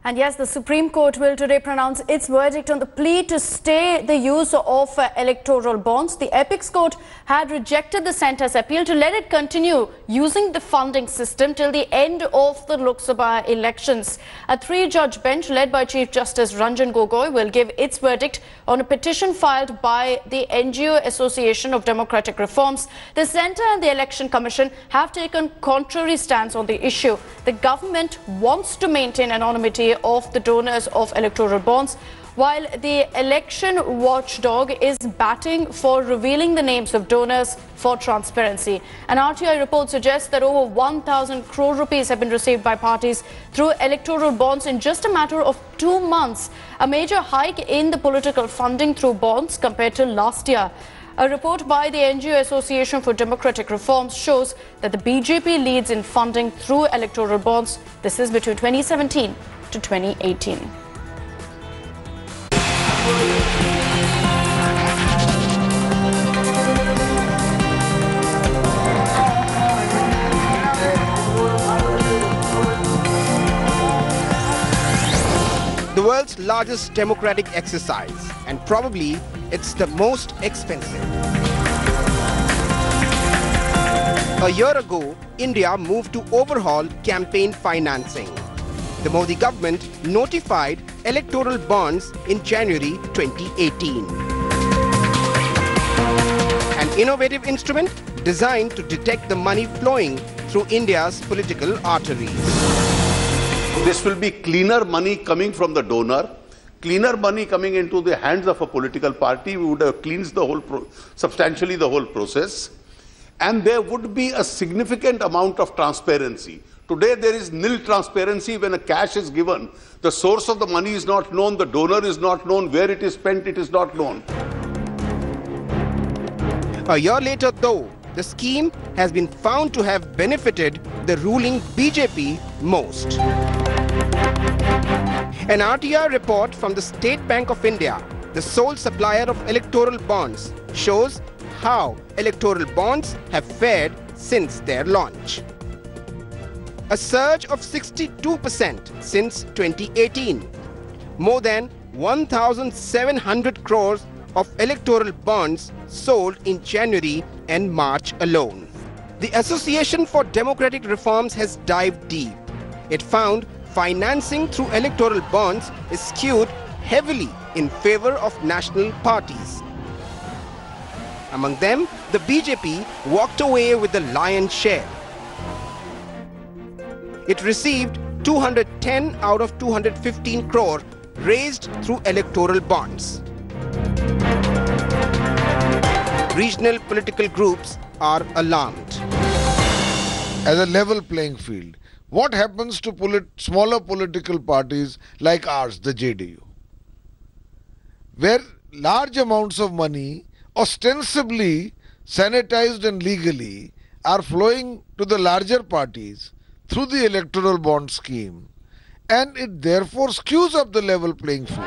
And yes, the Supreme Court will today pronounce its verdict on the plea to stay the use of electoral bonds. The Apex Court had rejected the centre's appeal to let it continue using the funding system till the end of the Lok Sabha elections. A three-judge bench led by Chief Justice Ranjan Gogoi will give its verdict on a petition filed by the NGO Association of Democratic Reforms. The centre and the Election Commission have taken contrary stance on the issue. The government wants to maintain anonymity of the donors of electoral bonds, while the election watchdog is batting for revealing the names of donors for transparency. An RTI report suggests that over 1,000 crore rupees have been received by parties through electoral bonds in just a matter of 2 months, a major hike in the political funding through bonds compared to last year. A report by the NGO Association for Democratic Reforms shows that the BJP leads in funding through electoral bonds. This is between 2017 to 2018. The world's largest democratic exercise, and probably it's the most expensive. A year ago, India moved to overhaul campaign financing. The Modi government notified electoral bonds in January 2018. An innovative instrument designed to detect the money flowing through India's political arteries. This will be cleaner money coming from the donor, cleaner money coming into the hands of a political party. We would have cleansed the whole substantially the whole process, and there would be a significant amount of transparency. Today there is nil transparency when a cash is given. The source of the money is not known, the donor is not known, where it is spent it is not known. A year later though, the scheme has been found to have benefited the ruling BJP most. An RTI report from the State Bank of India, the sole supplier of electoral bonds, shows how electoral bonds have fared since their launch. A surge of 62% since 2018. More than 1,700 crores of electoral bonds sold in January and March alone. The Association for Democratic Reforms has dived deep. It found financing through electoral bonds is skewed heavily in favor of national parties. Among them, the BJP walked away with the lion's share. It received 210 out of 215 crore raised through electoral bonds. Regional political groups are alarmed. As a level playing field, what happens to smaller political parties like ours, the JDU, where large amounts of money, ostensibly sanitized and legally, are flowing to the larger parties through the electoral bond scheme, and it therefore skews up the level playing field.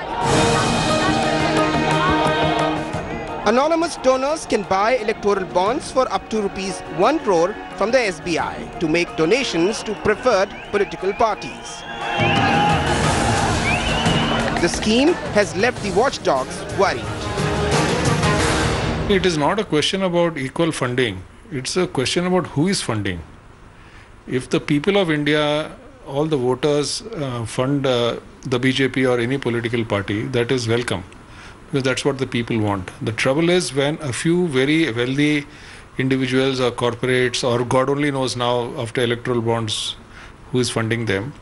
Anonymous donors can buy electoral bonds for up to ₹1 crore from the SBI to make donations to preferred political parties. The scheme has left the watchdogs worried. It is not a question about equal funding. It's a question about who is funding. If the people of India, all the voters fund the BJP or any political party, that is welcome, because that's what the people want. The trouble is when a few very wealthy individuals or corporates, or God only knows now after electoral bonds who is funding them,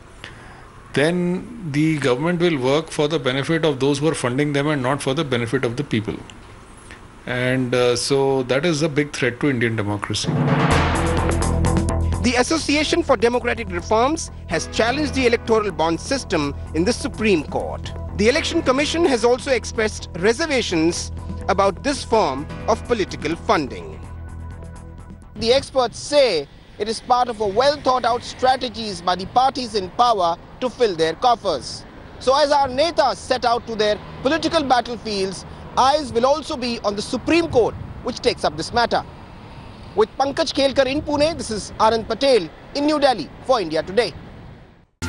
then the government will work for the benefit of those who are funding them and not for the benefit of the people. And so that is a big threat to Indian democracy. The Association for Democratic Reforms has challenged the electoral bond system in the Supreme Court. The Election Commission has also expressed reservations about this form of political funding. The experts say it is part of a well-thought-out strategies by the parties in power to fill their coffers. So as our netas set out to their political battlefields, eyes will also be on the Supreme Court, which takes up this matter. With Pankaj Khelkar in Pune, this is Anand Patel in New Delhi for India Today.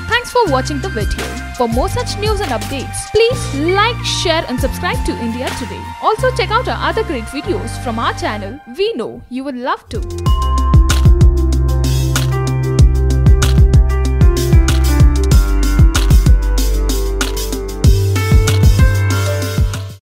Thanks for watching the video. For more such news and updates, please like, share and subscribe to India Today. Also check out our other great videos from our channel. We know you will love to.